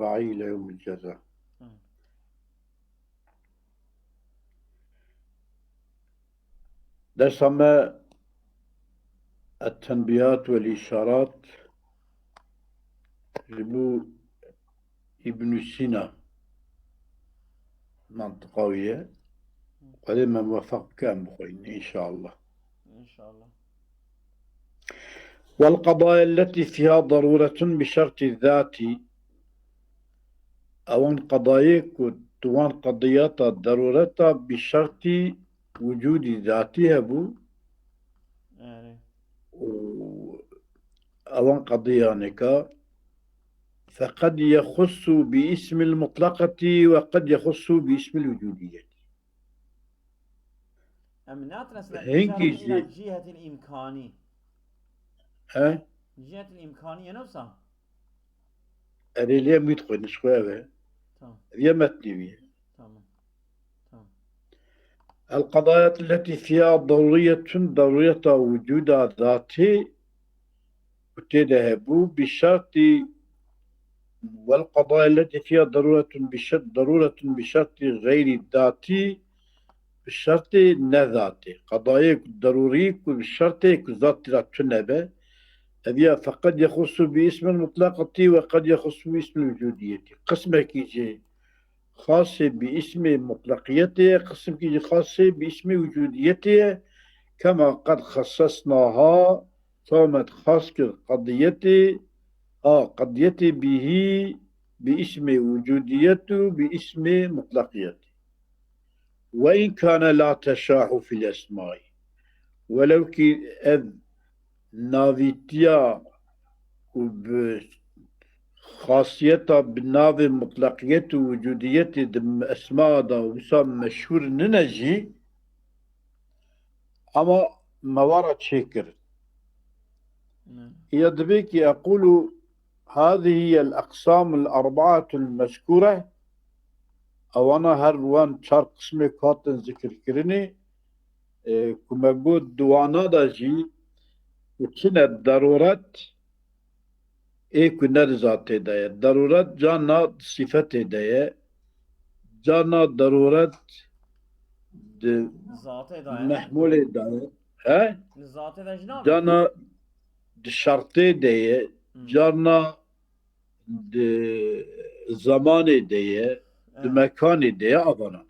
فاعل يوم الجزاء. درس ما التنبيهات والإشارات جبو ابن سينا منطقوية قدما موفق كان بخين إن شاء الله. إن شاء الله. والقضايا التي فيها ضرورة بشرط الذات أو قضايا توان قضيات ضرورة بشرط وجود ذاتها بو يعني أو قضية نكا فقد يخص باسم المطلقة وقد يخص باسم الوجودية. أمنات نسبة هنكي إلى الجهة الإمكانية. ها؟ الجهة الإمكانية نفسها. أريليا ميدخل نشوفها. تمام. هي متنوية. تمام. تمام. القضايا التي فيها ضرورية وجود ذاته تذهب بشرط، والقضايا التي فيها ضرورة بشرط غير الذاتي بشرط نذاتي قضايا ضرورية بشرط ذات تنبه هذه فقد يخص باسم المطلقة وقد يخص باسم الوجودية. قسم كيجي خاص باسم مطلقيته، قسم كيجي خاص باسم وجوديته كما قد خصصناها ثم خاص قضيته قضيته به باسم وجوديته باسم مطلقيته، وإن كان لا تشاح في الأسماء ولو كي أذ نافيتيا وبخاصيتها بالناظر مطلقيته وجوديته دم أسماء دا وسام مشهور ننجي أما موارد شكر يدبيك أقول هذه هي الأقسام الأربعة المذكورة أو أنا هروان شار قسمي كاتن ذكر كرني كما قلت دوانا دا جي وكنا الضرورات كنا ذات داية ضرورات جانا صفات داية جانا ضرورات ذات داية محمول داية ها ذات داية جانا شرط داية جانا زمان داية مكان داية أظن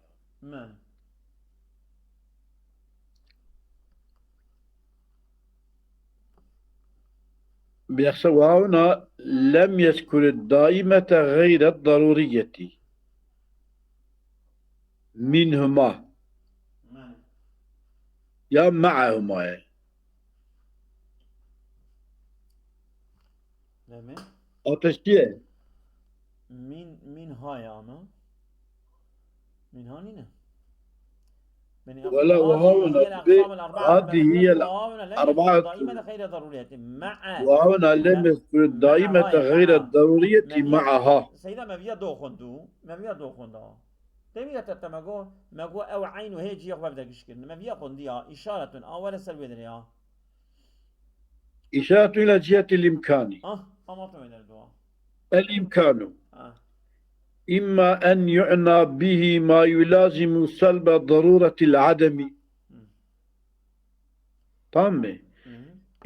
وهنا لم يذكر الدائمة غير الضرورية منهما يا معهما أتشتيه من هاي أنا من هانينا ولا وهنا هذه هي الأربعة دائمة غير ضرورية مع وهنا لم يذكر الدائمة غير الضرورية معها سيدا ما فيها دو خندو ما فيها دو خندا تبي تتمجو أو عين وهيجي يقبل بدك يشكل ما فيها خندية إشارة أول سلبي دريا إشارة إلى جهة الإمكان أما تمين الدواء الإمكان إما أن يعنى به ما يلازم سلب ضرورة العدم تمام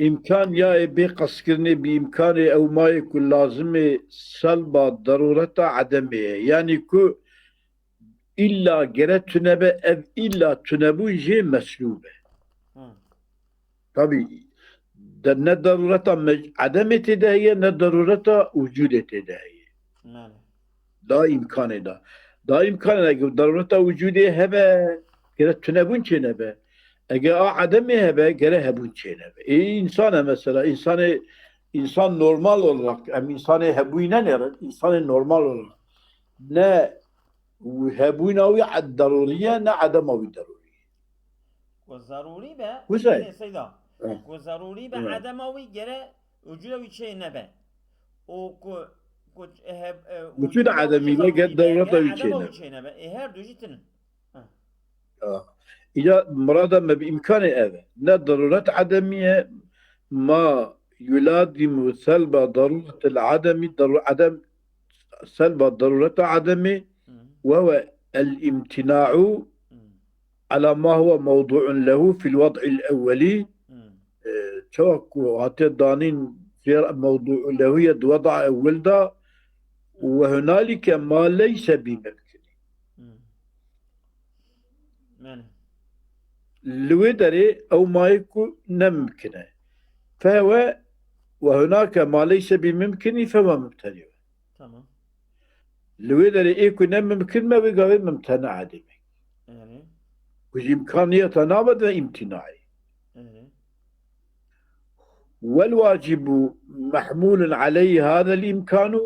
إمكان يا بقصكرني بإمكانه أو ما يكون لازم سلب ضرورة عدمه يعني كو إلا جرت تنبه أو إلا تنبو جي مسلوبة طبيعي ده ضرورة عدم تدهية ضرورة وجود تدهية لا إمكان دا إمكان أجل ضرورة وجوده هبه كده تنبون شنبه أجل عدمه هبه كده هبون شنبه إنسان مثلا إنسان نورمال olarak أم إنسان هبوينا نرد إنسان نورمال olarak لا هبويناوي عد ضرورية نا عدماوي ضرورية والضروري به وزاي سيدا والضروري به عدماوي كده وجوده شيء نبه وكو وجود عدمي ما قد ضرورته يشينا هر دوجتن إذا مرادا ما بإمكانه هذا لا ضرورة عدمية ما يلازم سلب ضرورة العدم عدم سلب ضرورة عدمه وهو الامتناع على ما هو موضوع له في الوضع الأولي شوكو هاتي الضانين في موضوع له يد وضع أول دا وهنالك ما ليس بممكن لودري أو ما يكون نمكنه فهو وهناك ما ليس بممكن فهو ممتنع تمام لودري يكون ممكن ما بيقال ممتنع عدمي يعني وإمكانية تنابض وامتناعي والواجب محمول عليه هذا الإمكان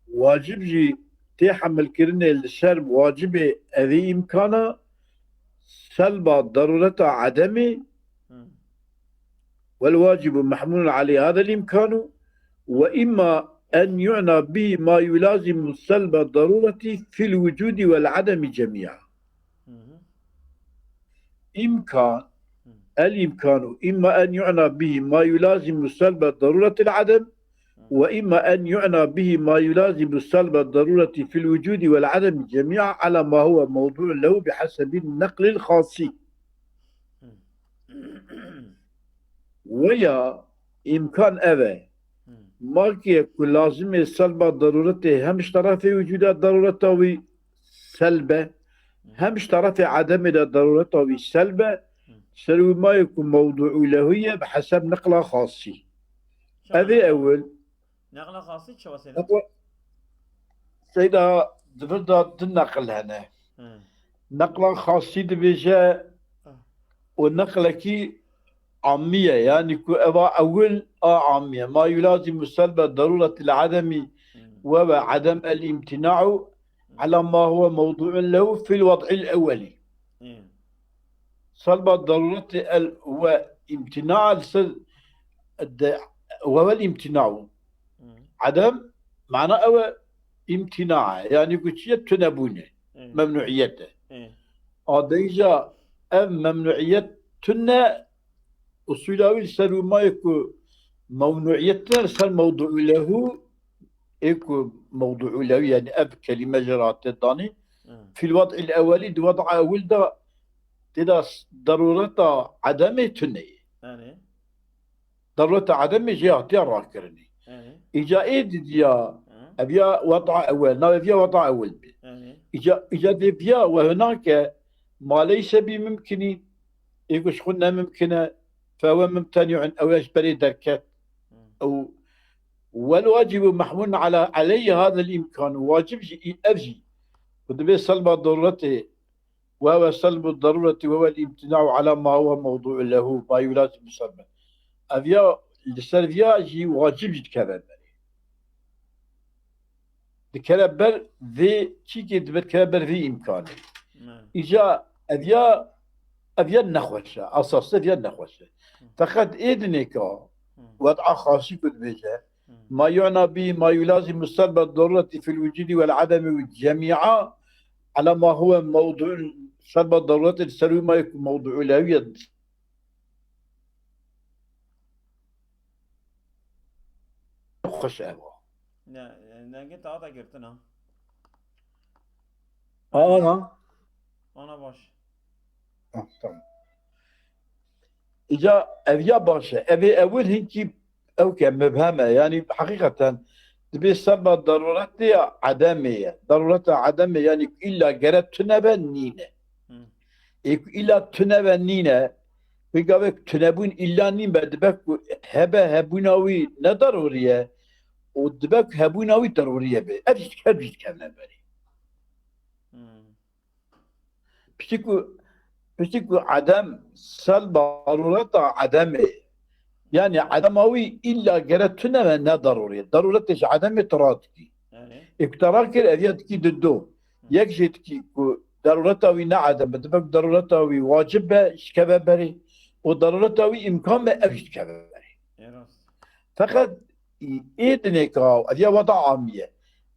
واجب جي تحمل كرنة السلب واجب هذه إمكانه سلب ضرورة عدمه والواجب محمول عليه هذا الإمكان وإما أن يعنى به ما يلازم سلب الضرورة في الوجود والعدم جميعا الإمكان إما أن يعنى به ما يلازم سلب ضرورة العدم وإما أن يعنى به ما يلازم سلب الضرورة في الوجود والعدم جميعا على ما هو موضوع له بحسب النقل الخاصي ويا إمكان أبا ما يكون لازم سلب الضرورة هم اشترى في وجود الضرورة وسلبه هم اشترى في عدم الضرورة وسلبه سلو ما يكون موضوع له بحسب نقل خاصي هذه أول نقل خاصي شو وسيلة سيدا دفردا تنقل هنا نقل خاصي دبيجا ونقل كي عامية يعني أول عامية ما يلازم سلب ضرورة العدم وعدم الامتناع على ما هو موضوع له في الوضع الأولي سلب الضرورة وامتناع وهو الامتناع عدم معنى أو امتناع يعني كتية تنبونه ممنوعيته هذا أم ممنوعية تنه أصولاوي سلو ما يكون ممنوعيتنا سل موضوع له يكون موضوع له يعني أب كلمة جرات الضاني في الوضع الأولي دي وضع أول دا ضرورة عدم تني ضرورة عدم جهة راكرني إجا إيد ديا أبيا وضع أول نا أبيا وضع أول إجا بيا وهناك ما ليس بممكن يقول شخنا ممكنة فهو ممتنع أو يجبري دركات أو والواجب محمول عليه هذا الإمكان واجب أبجي ودبي سلب ضرورته وهو سلب الضرورة وهو الامتناع على ما هو موضوع له ما يلازم سلبه أبيا لسلبيا جي واجب يتكرر تكرر ذي شيء تكرر ذي إمكانه إجا أبيا النخوشة أساسا أبيا النخوشة فقد إذنك وضع خاصي بالبيجة ما يعنى به ما يلازم سلب الضرورة في الوجود والعدم جميعا على ما هو موضوع سلب الضرورة السلوي ما يكون موضوع له خوش أبو لا قلت هذا قلتنا أنا باش tamam. إجا أبيا باشا أبي أول هنكي أو كمبهمة يعني حقيقة تبي سبب ضرورات عدمية ضرورة عدمية يعني إلا جرت تنبه نينة إلا تنبه نينة بيقولك تنبون إلا نين بدبك هبوناوي نضرورية ودبك هبوناوي ضرورية به أبيش كنا بري بشكل عدم سلب ضرورة عدمه يعني عدموي إلا جرتنا من ضروري ضرورة عدم تراتكي اكتراك الأذياتكي ضده يكجتكي ضرورته عدم بدبك ضرورته واجبة شكبه بري وضرورته إمكان ما أبيش كبه بري فقط إذنك أذيا وضع عامية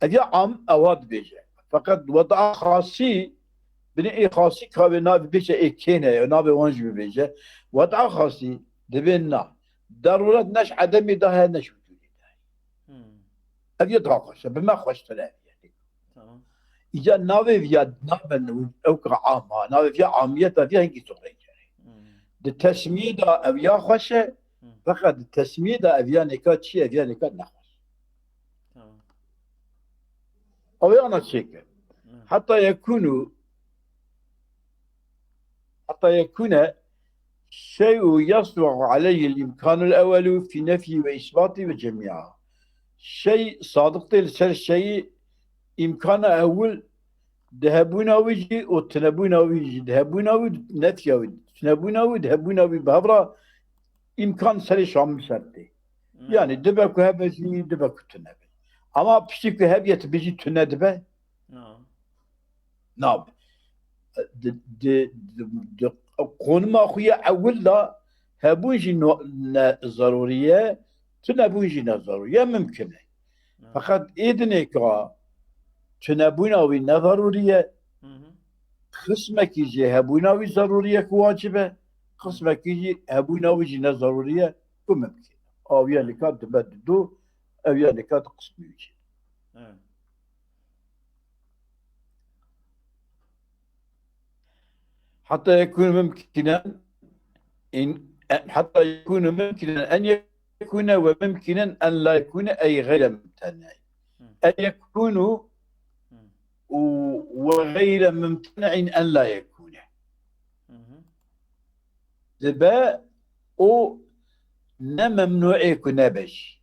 أذيا عام أواد بيجي فقط وضع خاصي بني خاصي كابي نابي بيجي إكينه نابي وانج بيجي وضع خاصي دبنا ضرورة نش عدمي ده نش وجودي ده أبيض هاقشة بما خوش تلاقي يعني تمام إذا ناوي فيها نابن أو عامة ناوي فيها عامية فيها هنجي صغيرة التسمية دا أبيا خوشة فقط التسمية دا أبيا نكات شيء أبيا نكات نخوش تمام أو أنا شيء حتى يكون شيء يصدق عليه الإمكان الأول في نفي وإثبات وجميعه شيء صادق لسر شيء إمكان أول ذهبونا ويجي وتنبونا ويجي ذهبونا ونفي وتنبونا وذهبونا بهبرة إمكان سر شام سرتي يعني دبك هبزي دبك تنبي أما بشيك هبيت بيجي تندبه نعم قون ما خويا أول لا هبوجي ضرورية تنبوجي ضرورية ممكنة فقط إذنك تنبونا ضرورية قسمك يجي هبونا ضرورية واجبة قسمك يجي هبونا وجينا ضرورية وممكن أو يعني كانت تبددو أو يعني كانت قسم يجي حتى يكون ممكنا أن يكون وممكنا أن لا يكون أي غير ممتنع أن يكون وغير ممتنع أن لا يكون دبا أو ممنوع يكون بش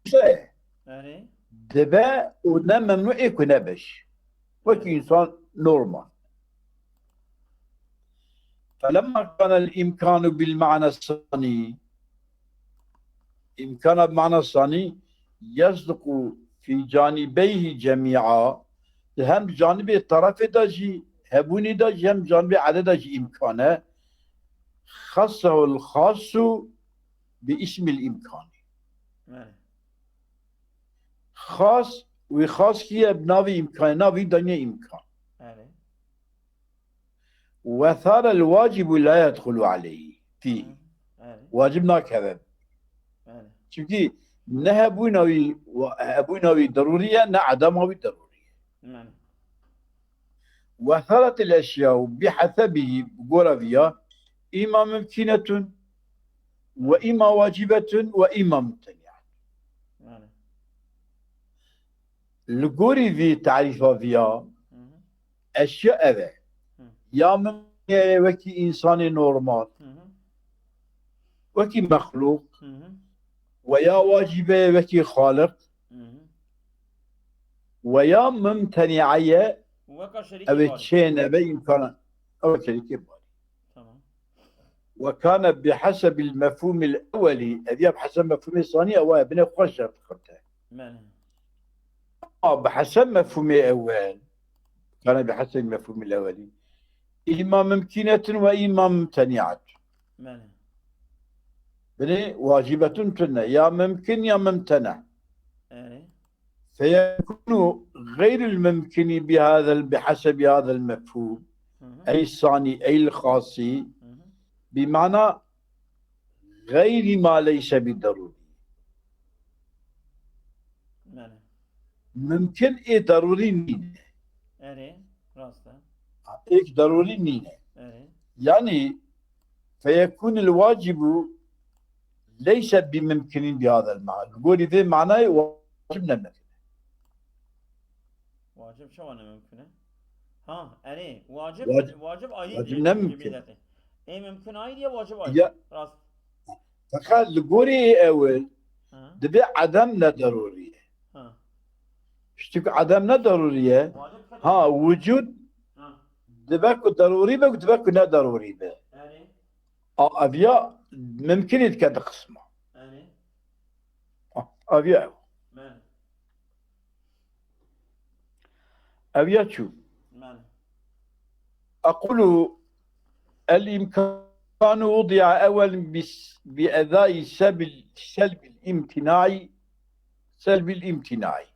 صحيح دبا أو ممنوع يكون بش وكي إنسان نورمال فلما كان الإمكان بالمعنى الثاني إمكان بمعنى الثاني يصدق في جانبيه جميعا هم جانب الطرف داجي هبوني داجي هم جانب عدد داجي إمكانه خصه الخاص باسم الإمكان خاص وخاص هي بناوي إمكان ناوي دنيا إمكان وثار الواجب لا يدخل عليه فيه واجبنا كذب çünkü ne هبوناوي ضرورية ne عدماوي ضرورية وثارت الأشياء بحسبه بقول إما ممكنة وإما واجبة وإما ممتنعة لقوري في تعريفها فيها أشياء أذى يا من وكي إنسان نورمال وكي مخلوق ويا واجبة وكي خالق ويا ممتنعية أو تشين بإمكان أو شريك بالي وكان بحسب المفهوم الأولي أبي بحسب المفهوم الثاني أو ابن خوش فكرته بحسب مفهوم الأول كان بحسب المفهوم الأولي إما ممكنة وإما ممتنعة بني واجبة تنة يا ممكن يا ممتنع فيكون غير الممكن بحسب هذا المفهوم أي الثاني أي الخاصي بمعنى غير ما ليس بالضروري ممكن إيه ضروري نينه إيه ضروري نينه يعني فيكون الواجب ليس بممكن بهذا المعنى نقول إذا معناه واجب نمكن واجب شو أنا ممكنه؟ أني واجب أيدي واجب نمكن إيه ممكن أيدي واجب أيدي راس تخيل لقولي أول دبي عدمنا ضرورية اشتك عدمنا ضرورية وجود دبك ضروري بك دبك لا ضروري به أبيا ممكن يتكاد قسمه أبيا أبيا شو أقول الإمكان وضع أولا بأداء سلب الامتناعي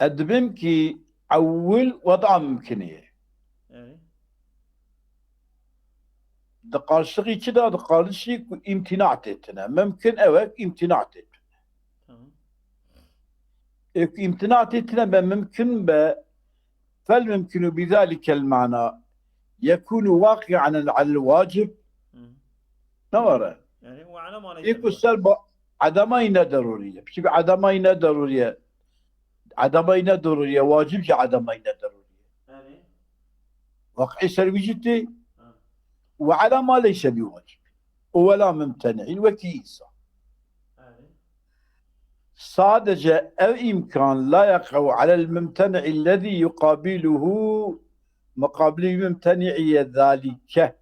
أدبمكي أول وضع ممكنية دقارشتغي كده دقارشي امتناع تتنا ممكن اوك امتناع تتنا امتناع تتنا ممكن فالممكن بذلك المعنى يكون واقعا على الواجب نورا يعني وعلى ما ليس يكون سلب عدمين ضرورية بشي عدمين ضرورية عدمين ضرورية واجب جي عدمين ضرورية يعني واقعي سلبي جدي وعلى ما ليس بواجب ولا ممتنع وكيسا صادج أو إمكان لا يقع على الممتنع الذي يقابله مقابل ممتنعي ذلك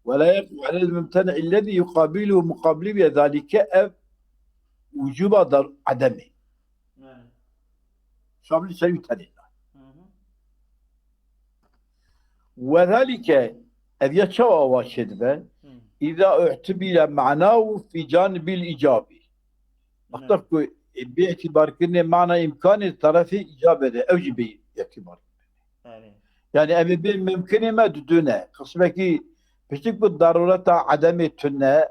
ولا يقع على الممتنع الذي يقابله مقابل ذلك وجوب عدمه شامل سلبي تاني وذلك أذ يتشوى واشد إذا اعتبر معناه في جانب الإيجابي أخترت باعتبار كأن معنى إمكان الطرف إجابة أوجب اعتبار يعني أبي بين ممكن ما دونه قسمك بشتك بالضرورة عدم التنة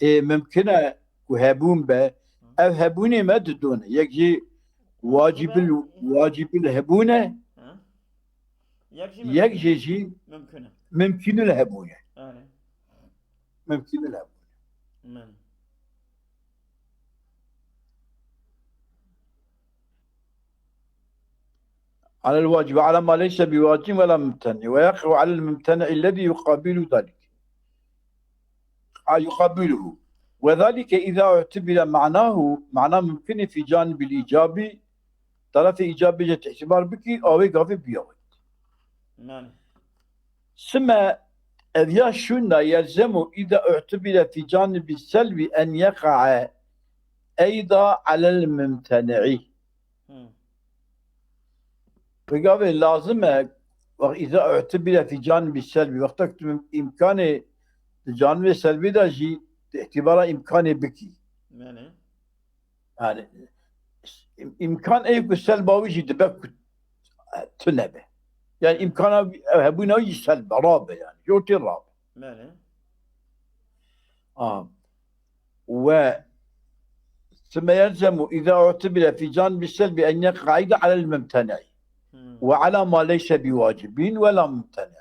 ممكن وهبون به أو هبوني ما دونه يجي واجب الهبونة يجي ممكن الهبونة ممكن الهبونة على الواجب على ما ليس بواجب ولا ممتنع ويقع على الممتنع الذي يقابل ذلك يقابله وذلك إذا اعتبر معناه ممكن في جانب الإيجابي طرف إيجابية اعتبار بك أو يقف بيوت ثم أذيا شنا يلزم إذا اعتبر في جانب السلب أن يقع أيضا على الممتنع فقال لازم إذا اعتبر في جانب السلبي وقتك إمكانه الجانب السلبي ده جي اعتباره إمكانه بكي يعني إمكان أيك السلبي يجي دبك تنبه يعني إمكانه هبونا يجي سلبي رابع يعني جوتي رابع و ثم يلزم إذا اعتبر في جانب السلبي أن يقع أيضا على الممتنع وعلى ما ليس بواجب ولا ممتنع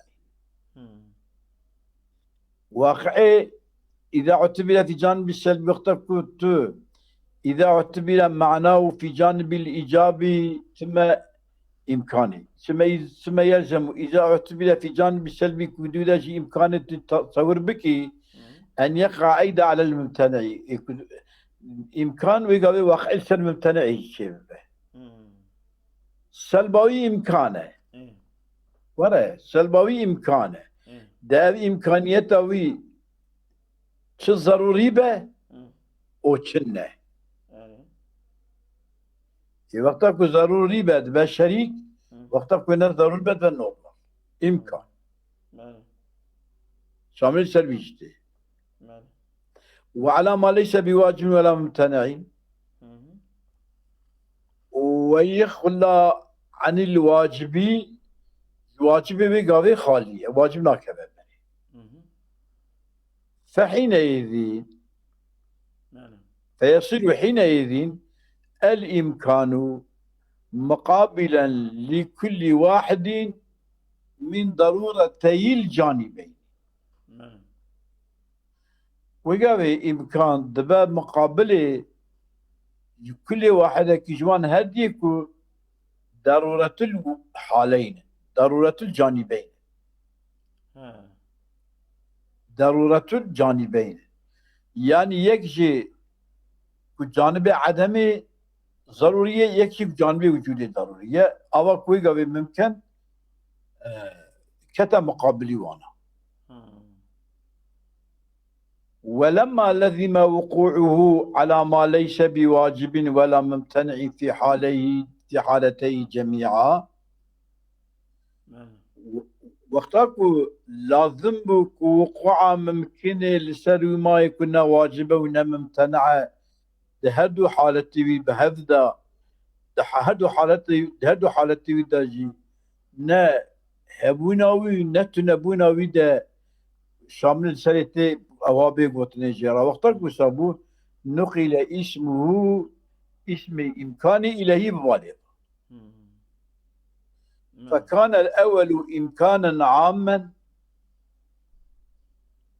واقعي إذا اعتبر في جانب السلبي اخترت إذا اعتبر معناه في جانب الإيجابي ثم إمكاني ثم يلزم إذا اعتبر في جانب السلبي كدود إمكان التصور بك أن يقع أيضا على الممتنع إمكان ويقال واقع السلب ممتنع شيء سلبوي إمكانه ورا سلبوي إمكانه ده إمكانيته وي شو ضروري به أو شنه في وقتك ضروري به شريك وقتك نه ضروري به نورمال إمكان شامل سلبيجته وعلى ما ليس بواجب ولا ممتنع ويخلى عن الواجب بقاضي خالية واجب ناكبه فحينئذ فيصير حينئذ الإمكان مقابلا لكل واحد من ضرورتي الجانبين وقال إمكان دباب مقابله كل واحد كجوان هديكو ضرورة الحالين ضرورة الجانبين ضرورة الجانبين يعني يكجي جانب عدمي ضرورية يكجي جانب وجودي ضرورية أو كوي قوي ممكن كتا مقابلي وانا ولما لزم وقوعه على ما ليس بواجب ولا ممتنع في حالتي جميعا وقتاكو لازم وقوع ممكن لسر ما يكون واجبا ولا ممتنع دهدو حالتي بهذا دهدو حالتي داجي نا هبوناوي نتنبوناوي ده شامل سريتي أوابي قوتني جرا وقتك بسابو نقل اسمه اسم إمكاني إلهي بوالي فكان الأول إمكانا عاما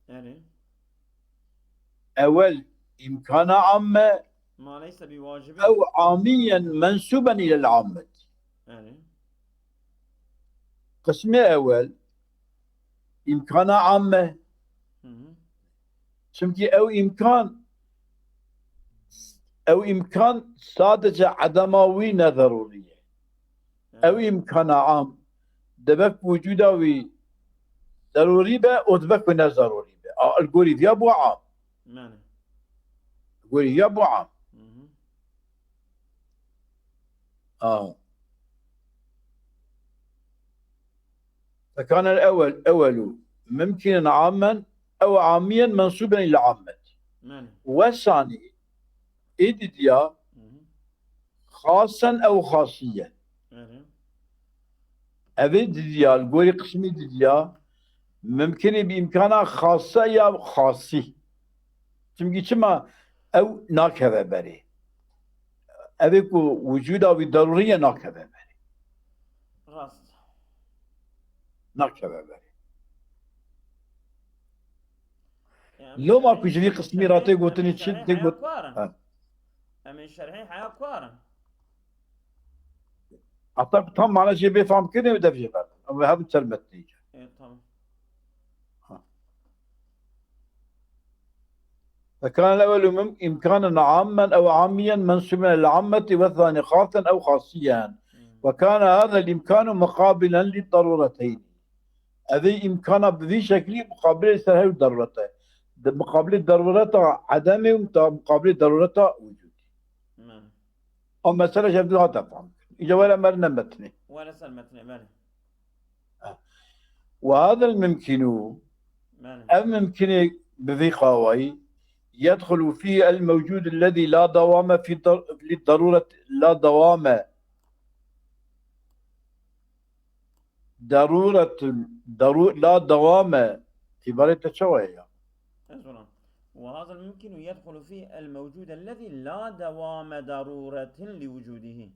يعني أول إمكان عاما ما ليس بواجب أو عاميا منسوبا إلى العامة يعني قسم أول إمكان عامة شمكي أو إمكان صادق عدماوي ضرورية أو إمكان عام دبك وجوداوي ضروري به ودبك ونا ضروري به القولي يا أبو عام معنى القولي يا أبو عام فكان الأول أول ممكنا عاما أو عاميا منسوبا إلى عامة والثاني إدديا خاصا أو خاصيا أبد ديال قولي قسمي ديال ممكن بإمكانها خاصة يا خاصي تمكي كما أو ناكبة بري أبيك وجودها بالضرورية ناكبة بري راست ناكبة بري لو ما كجري قسمي راتي قوتني تشد تقول أمين شرحي حياة كوارن أعتقد طم على شيء بيفهم كده وده في غير أما هذا ترمتني إيه طبعا فكان الأول إمكانا عاما أو عاميا منسوبا للعامة والثاني خاصا أو خاصيا وكان هذا الإمكان مقابلا للضرورتين هذه إمكان بذي شكل مقابل هذه الضرورتين مقابل ضرورتها عدمي ومقابل ضرورتها وجودي أما مسألة شبدها تفهم إذا ولا مرنا متني ولا سلمتني مالي وهذا الممكن الممكن بذي قاوي يدخل فيه الموجود الذي لا دوام في للضرورة لا دوام لا دوام في بارة شوية وهذا الممكن يدخل فيه الموجود الذي لا دوام ضرورة لوجوده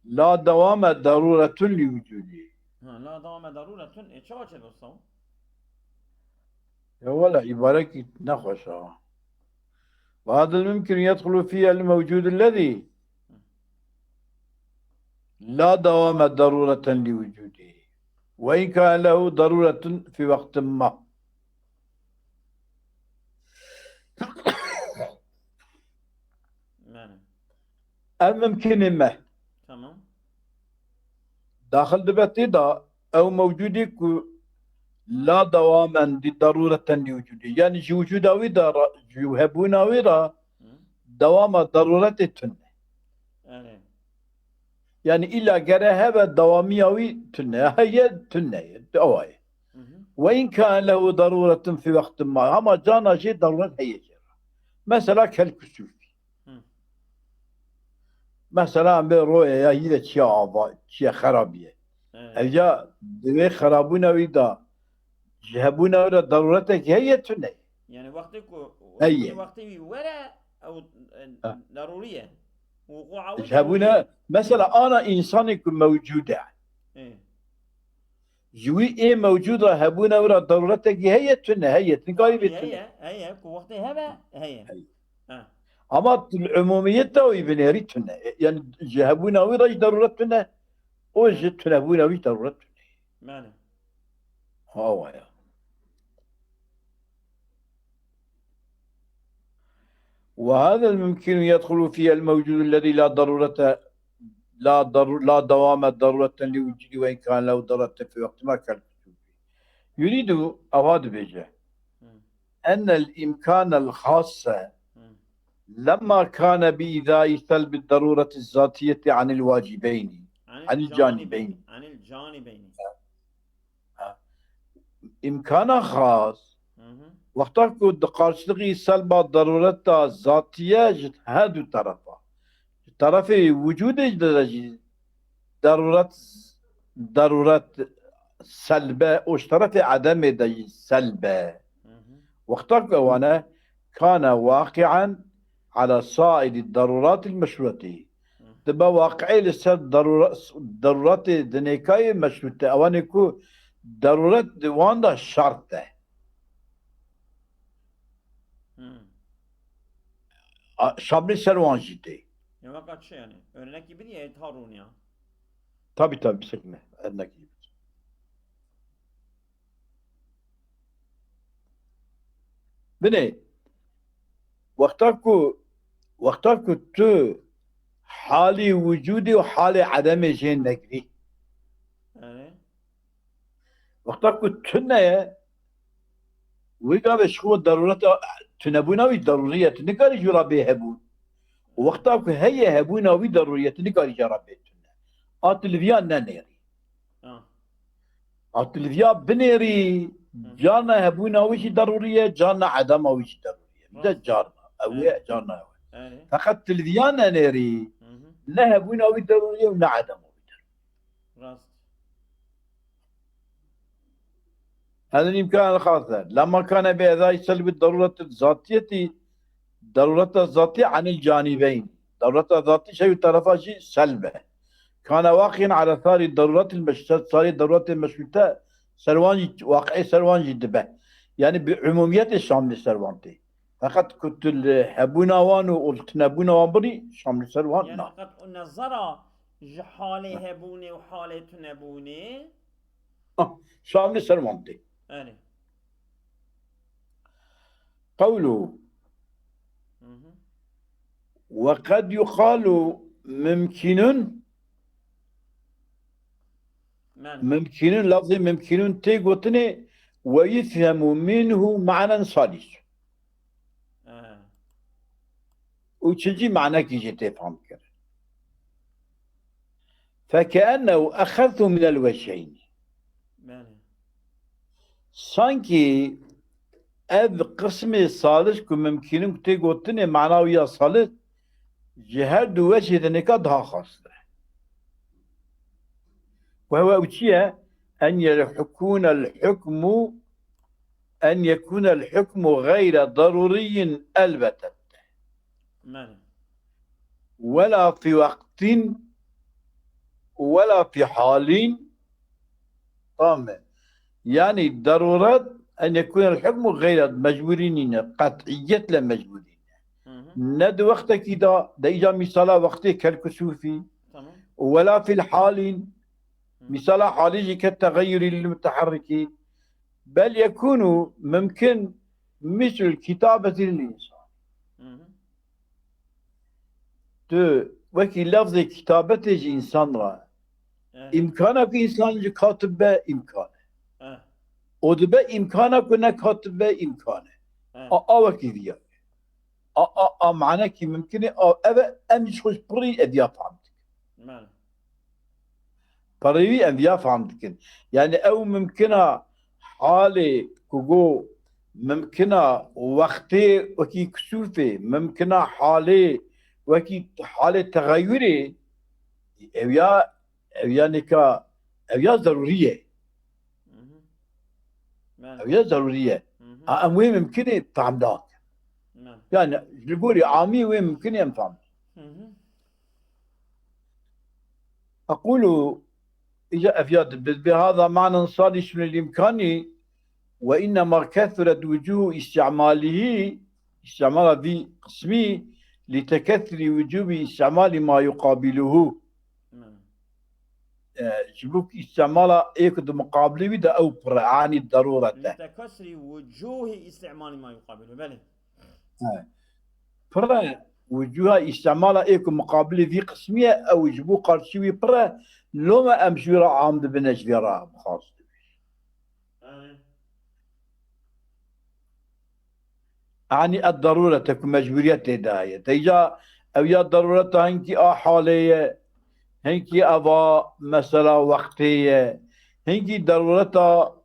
لا دوام ضرورة لوجوده لا دوام ضرورة شو وجه الصوم ولا عبارة نخشى وهذا الممكن يدخل فيه الموجود الذي لا دوام ضرورة لوجوده وإن كان له ضرورة في وقت ما الممكن ما تمام داخل دبتي دا أو موجودك لا دواما ضرورة لوجوده يعني وجوده ودا يهبونه ودا دوام ضرورة تنه يعني إلا جرى الدوامية تنه هي تنه أواي وإن كان له ضرورة في وقت ما أما جانا شيء ضرورة هي جرى مثلا كالكسوف مثلا برؤية هي شيء خرابية الجا دوي خرابونا ويدا جهبونا ودا ضرورتك هي تنه يعني وقتك هي وقتي ولا أو ضرورية وقوع جهبونا مثلا أنا إنسانك موجودة جوي إيه موجودة هبونا ودا ضرورتك هي تنه هي تنقاري بتنه هي وقتي هبا هي أما العمومية تو يبني تنه يعني جهبونا ودا ضرورتنا وجدتنا هبونا ودا ضرورتنا معنى هو يا وهذا الممكن يدخل فيه الموجود الذي لا دوام ضرورة لوجوده وإن كان له ضرورة في وقت ما كان يريد أو هذا بيجه أن الإمكان الخاص لما كان بإيذاء سلب الضرورة الذاتية عن الواجبين عن الجانبين إمكان خاص وقتك karşılığı سلب الضرورة الذاتية هذا طرفا طرف وجود درجة ضرورة سلبة وش طرف عدم درجة سلبة واخترت وانا كان واقعا على صائد الضرورات المشروطة تبقى واقعي لسه ضرورات دنيكاي مشروطة اوان يكون ضرورات وانا شرطة شامل سروان جدي Ya fakat şey yani örnek gibi diye Harun ya. tabii sıkma örnek gibi. بني واختاركو تو حالي وجودي وحالي عدمي جين نقري Yani واختاركو تنية ويقا بشخو ضرورة تنبونا وي ضرورية نقاري جرابي هبون واختاركو هي هبونا وي ضرورية نقاري جرابي تنية التلفزيون نانيري التلفزيون بنيري جانا هبونا ويش ضرورية جانا عدم ويش ضرورية ده جانا أوي جانا أوي فقط التلفزيون نانيري لا هبونا وي ضرورية ولا عدم راست. هذا الإمكان الخاصة لما كان بأداء سلب الضرورة الذاتية عن الجانبين ضرورة الذاتية شيء طرفها شيء سلبه كان واقعا على ثار الضرورات المشروطة سروان واقعي سروان جدبه يعني بعموميات الشامل سروانتي فقط كنت الحبونا وان والتنبونا وان بري شامل سروان يعني فقط النظرة حالي هبوني وحالي تنبوني شامل سروانتي يعني قوله وقد يقال ممكن لفظ ممكن تيغوتني ويفهم منه معنى صالح وتجي معنى كي تفهم كده فكأنه أخذته من الوجهين سانكي أب قسم صالح كممكن تيغوتني معناه يا صالح جهاد وجه ذنكا daha خاصة وهو أوتيا أن يكون الحكم غير ضروري البتة ولا في وقت ولا في حال يعني ضرورة أن يكون الحكم غير مجبورين قطعية لا مجبورين ند وقتك إذا إجا مثلا وقتك كالكسوفي ولا في الحال مثال حالي كالتغير المتحرك بل يكون ممكن مثل الكتابة للإنسان وكي لفظ كتابة إنسان را إمكانك إنسان كاتب به إمكانه ودبه إمكانك كاتب به إمكانه وكي ذي معناه كي ممكن أمش خوش بري أديا فهمتك بريوي أديا فهمتك يعني أو ممكنة حالي كوجو ممكنة وقتي وكي كسوفي ممكنة حالي وكي حالة تغيري أويا نكا أويا ضرورية أويا ضرورية وين ممكن فهمناك يعني نقول عامي وين ممكن ينفهم أقول إذا أفياد بهذا معنى صالح من الإمكان وإنما كثرت وجوه استعماله في قسمه لتكثر وجوب استعمال ما يقابله شبوك استعمال ايكد مقابله بدا او برعاني الضرورة لتكثر وجوه استعمال ما يقابله بله برا وجوه استعمال ايكد مقابله في قسمية او يجبو قرشوي برا لو ما امشورا عامد بنجفيرا خاص يعني الضرورة تكون مجبورية تداية تيجا او يا ضرورة هنكي حالية هنكي أبا مثلا وقتية هنكي ضرورة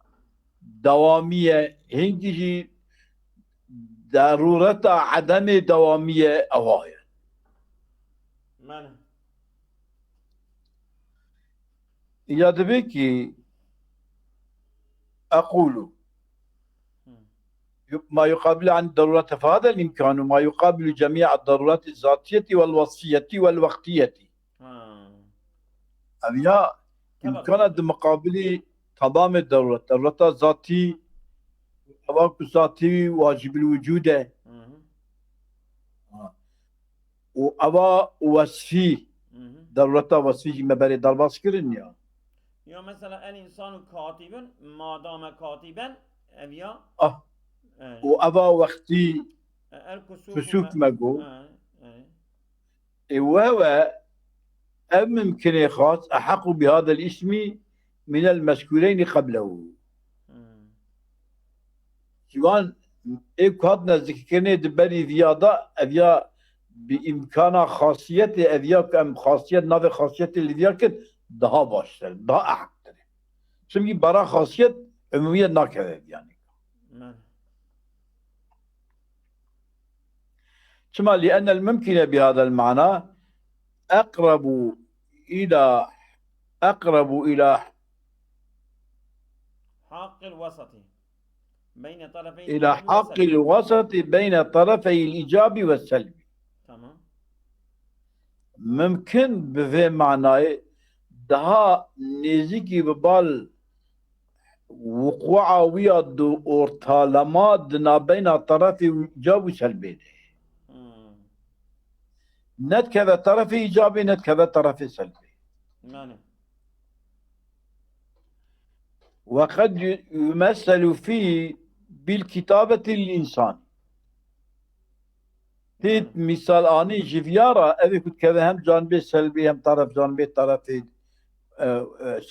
دوامية هنكي ضرورة عدم دوامية أوايا معنى إياد بكي أقول ما يقابل عن الضرورات، فهذا الإمكان ما يقابل جميع الضرورات الذاتية والوصفية والوقتية. أبيا إمكانات مقابل تمام الضرورات، ضرورات ذاتي حواك ذاتي واجب الوجود، وأبا وصفي ضرورات وصفي مباري درباس كرنيا. يا مثلا الإنسان كاتبا ما دام كاتبا أبيا وأبا وقتي فسوق مقو وهو ممكن خاص أحق بهذا الاسم من المذكورين قبله. شوان هذا ذكرني دبري زيادة أبيا بإمكان خاصية أبيا كم خاصية نافع خاصية اللي ذاكر ده باشتر ده أحقر سمي برا خاصية عمومية ناكره يعني. ثم لأن الممكن بهذا المعنى أقرب إلى حق الوسط بين طرفي إلى حق الوسط بين طرفي الإيجاب والسلب. تمام. ممكن بفهم معناه daha neziki bebal vuku'a viyad ortalama dina tarafı icabı selbi. Net keve tarafı icabı, net keve tarafı selbi. وقد يمثل فيه بالكتابة الإنسان. تيت مثال آني جفيارة أبي كنت كذا هم جانبي سلبي هم طرف جانبي طرفي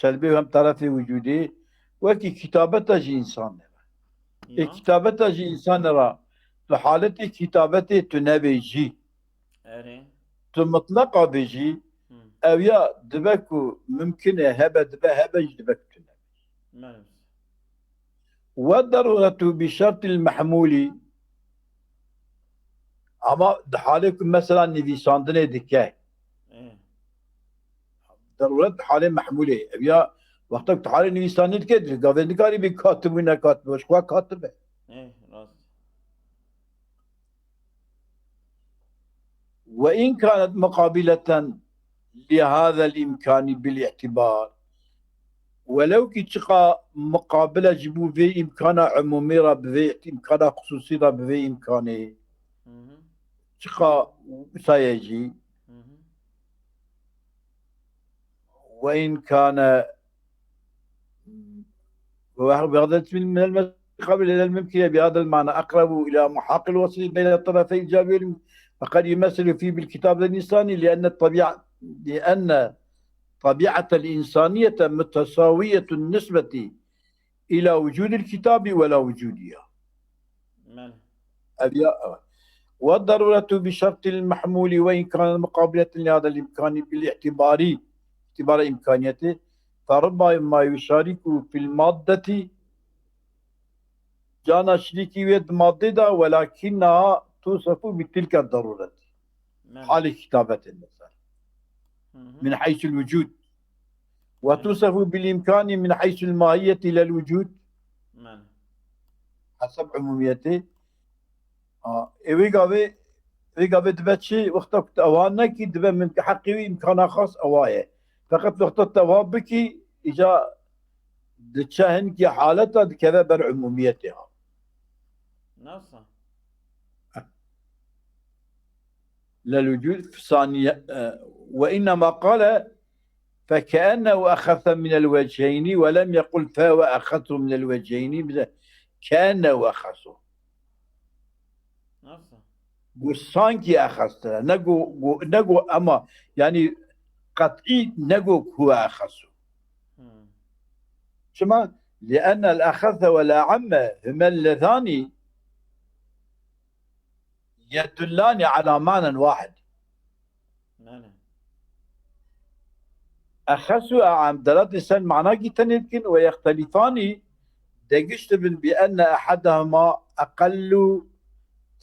سلبي هم طرفي وجودي وكي كتابته جي إنسان كتابته جي إنسان را لحالة كتابته تنبي جي تمطلقة بيجي أو يا دبكو ممكن هبة دبا هبة دبك تنبي والضرورة بشرط المحمول. أما حالكم مثلا نفيساندني دكاي ضرورة حالة محمولة أبيا وقتك حالة نفيساندني دكاي قاعد نكاري بكاتب ونا كاتب وش كوا كاتبه. وإن كانت مقابلة لهذا الإمكان بالاعتبار ولو كتشقى مقابلة جبوا في إمكان عمومي رب في إمكان خصوصي رب في إمكانه شقا سيجي وإن كان بهذا من المقابل إلى الممكن بهذا المعنى أقرب إلى محاق الوصل بين الطرفين الإيجابي فقد يمثل فيه بالكتاب الإنساني لأن طبيعة الإنسانية متساوية النسبة إلى وجود الكتاب ولا وجودها. والضرورة بشرط المحمول وإن كان مقابلة لهذا الإمكان بالاعتبار اعتبار إمكانيته فربما يشارك في المادة جانا شريكي ويد مادة ولكنها توصف بتلك الضرورة حال كتابة المثال من حيث الوجود وتوصف بالإمكان من حيث الماهية إلى الوجود حسب عموميته. إيوي قابي دبتشي وقتك أوانا كي دبا من حقي إمكانها خاص أوايا فقط وقت التوابكي إجا دتشاهن كي حالتها كذا بر عموميتها نصا للوجود في ثانية. وإنما قال فكأنه أخذ من الوجهين ولم يقل فهو أخذ من الوجهين كأنه أخذه وسانكي أخذته نقو أما يعني قطعي نقو هو أخذه شما لأن الأخذ والأعم هما اللذان يدلان على معنى واحد. أخذ وأعم دلالة السن معناه يمكن ويختلفان دقشت بأن أحدهما أقل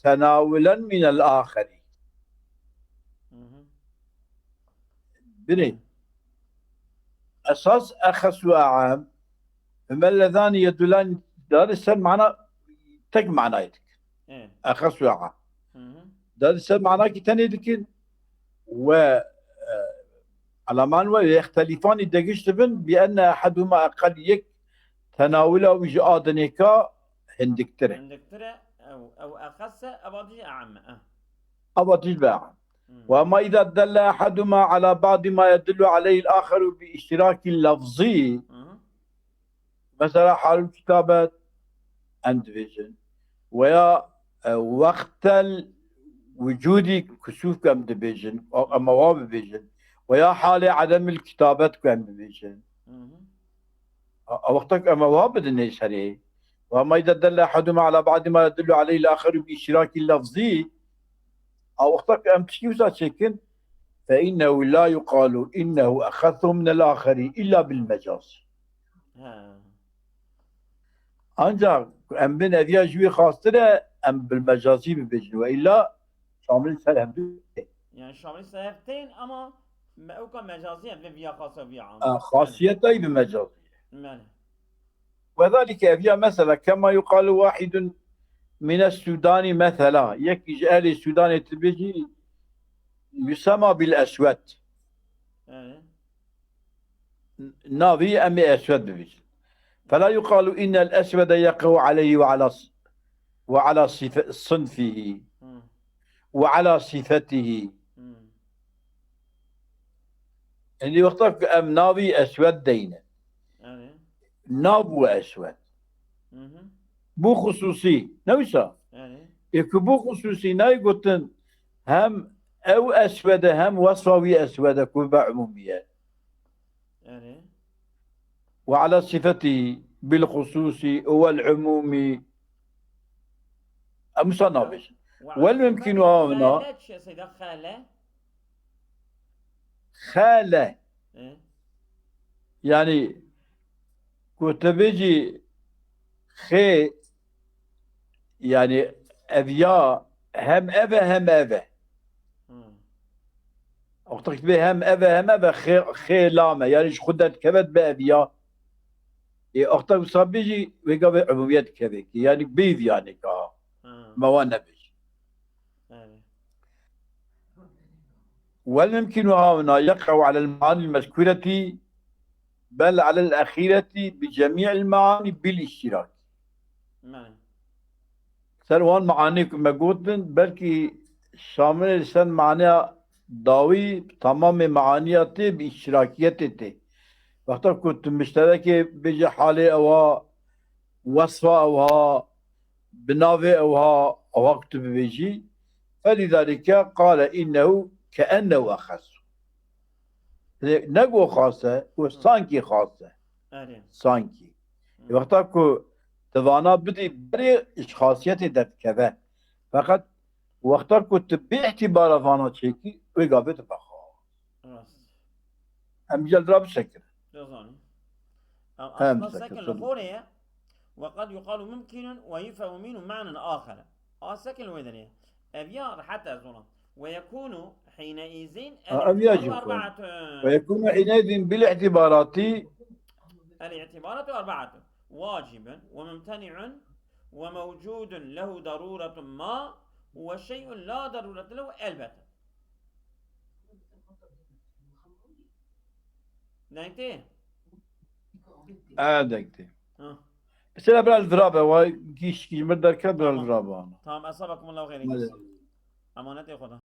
تناولا من الآخر بري أساس أخص وأعام هما اللذان يدلان هذا السر معنا تك معنايتك إيه أخص وأعام مم. هذا السر معناه كتاني لكن و على معنى يختلفان يدقشتبن بأن أحدهما أقل يك تناوله وجاء دنيكا هندكتره عندك ترى أو أخص أبادي أعم أبطيل بأعام وأما إذا دل أحدهما على بعض ما يدل عليه الآخر باشتراك لفظي مثلا حال الكتابة and division ويا وقت وجود كسوف كم division أو مواب division ويا حال عدم الكتابة كم division وقتك مواب الناس عليه وأما إذا دل أحدهما على بعض ما يدل عليه الآخر باشتراك لفظي أو وقتك أم تشيوسا شكل فإنه لا يقال إنه أخذ من الآخر إلا بالمجاز ancak em bin eviya jüye khastire em bil mecazi bibecin ve illa şamil selhem يعني شامل سيفتين أما أوكا مجازيا في فيها خاصة في عام خاصيته بمجاز ماله وذلك اviya mesela كما يقال واحد من السودان مثلا يكي أهل السودان يتبجي يسمى بالأسود نافي أمي أسود ببجي فلا يقال إن الأسود يقع عليه وعلى صنفه وعلى صفته اللي وقتك أم ناوي أسود دينا نابو أسود بو خصوصي نوشا إكو بو خصوصي ناي قلتن هم أو أسود هم وصفوي أسود كوبا عمومية وعلى صفته بالخصوص والعموم مصنف والممكن هنا خالة يعني كتبجي خي يعني أبيا هم أبا هم أبا وقتك به هم أبا هم أبا خي لامة يعني خدت كبد بأبيا وقتك بيجي ويقابل عموميات كذلك يعني بيذ يعني كا موانا بيجي والممكن هنا يقع على المعاني المذكورة بل على الأخيرة بجميع المعاني بالاشتراك سروان معاني كما قلتن بلكي شامل لسان معنى داوي تمام معانياته باشتراكيته وقتا كنت مشترك بيجي حالي أوها وصفة أوها بناوي أوها كتب بيجي فلذلك قال إنه كأنه أخص نقو خاصة وسانكي خاصة سانكي وقتا كو توانا بدي بري خاصيتي دتكبه فقط وقتا كنت باعتبار فانا تشيكي ويقابل بخاص أم جل راب شكل أصلا سكن الخورية وقد يقال ممكن ويفهم منه معنى آخر سكن الوذنية أبيار حتى زونا ويكون حينئذ أربعة ويكون حينئذ بالاعتبارات الاعتبارات أربعة واجب وممتنع وموجود له ضرورة ما وشيء لا ضرورة له البتة نايتين دكتي بس أنا بلا الضرابة وكيش مدر كبر الضرابة تمام أصابكم الله خير أمانتي خدا